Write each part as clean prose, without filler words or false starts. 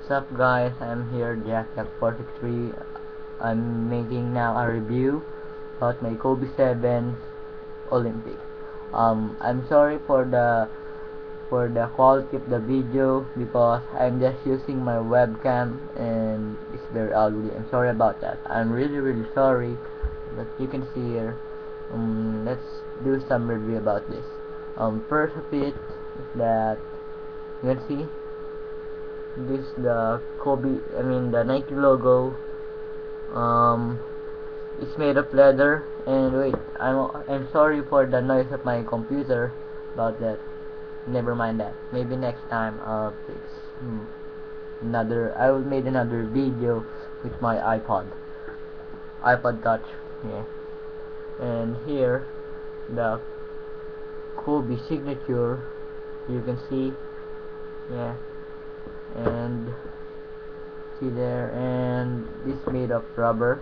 What's up guys, I'm here Jack463. I'm making now a review about my Kobe 7 Olympic. I'm sorry for the quality of the video because I'm just using my webcam and it's very ugly. I'm sorry about that. I'm really sorry, but you can see here. Let's do some review about this. First of it is that you can see this the the Nike logo. It's made of leather. And wait, I'm sorry for the noise of my computer about that. Never mind that. Maybe next time I'll fix I will make another video with my iPod Touch. Yeah. And here the Kobe signature, you can see. Yeah. And see there, and this made of rubber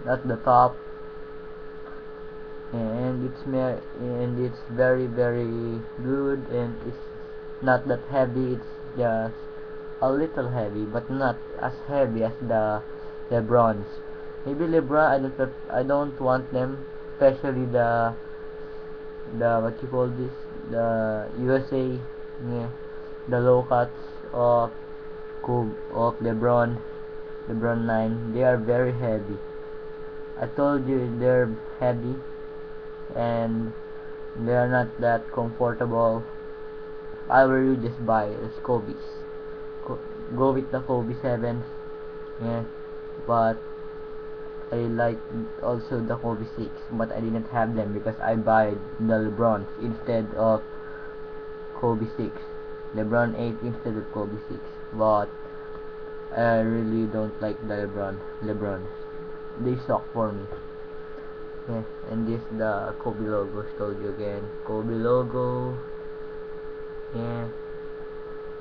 at the top, and it's very good, and it's not that heavy. It's just a little heavy, but not as heavy as the LeBrons. Maybe LeBron, I don't want them, especially the what you call this, the USA. Yeah, the low cuts of LeBron 9. They are very heavy. I told you they're heavy and they are not that comfortable. If I were you, just buy Kobe's. Go with the Kobe 7s. Yeah, but I like also the Kobe 6, but I didn't have them because I buy the LeBrons instead of Kobe 6. LeBron 8 instead of Kobe 6. But I really don't like the LeBron. They suck for me. Yeah, and this the Kobe logo. Told you again, Kobe logo. Yeah,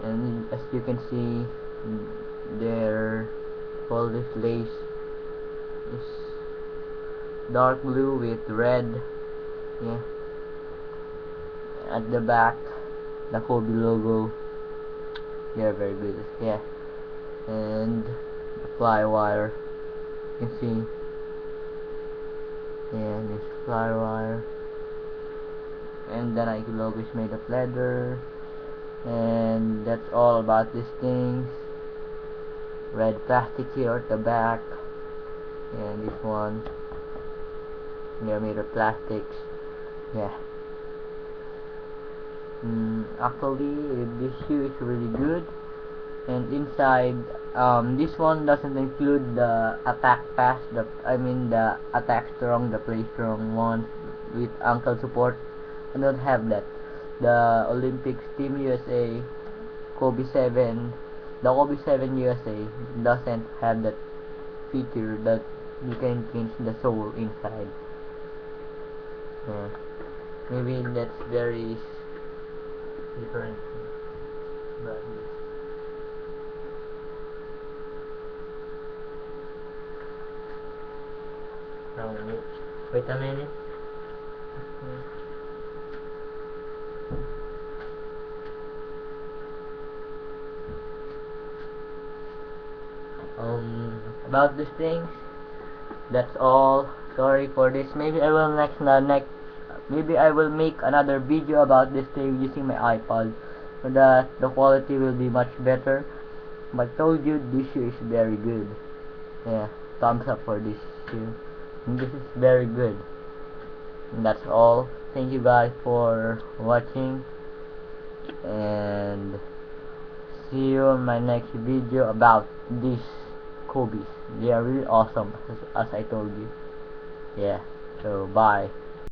and as you can see, their all this lace is dark blue with red. Yeah, at the back, the Kobe logo. They're very good. Yeah, and the fly wire, you can see. Yeah, this fly wire, and the Nike logo is made of leather. And that's all about these things. Red plastic here at the back, and this one, they're made of plastics. Yeah. Actually, this shoe is really good. And inside, this one doesn't include the attack pass, the attack strong, the play strong one with ankle support. I don't have that. The Olympics Team USA Kobe 7, the Kobe 7 USA doesn't have that feature that you can change the sole inside. Yeah. Maybe that's very different, but wait a minute. About these things, that's all. Sorry for this. Maybe I will maybe I will make another video about this thing using my iPod, so that the quality will be much better. But I told you, this shoe is very good. Yeah, thumbs up for this shoe. And this is very good. And that's all. Thank you guys for watching, and see you in my next video about these Kobe's. They are really awesome, as I told you. Yeah, so bye.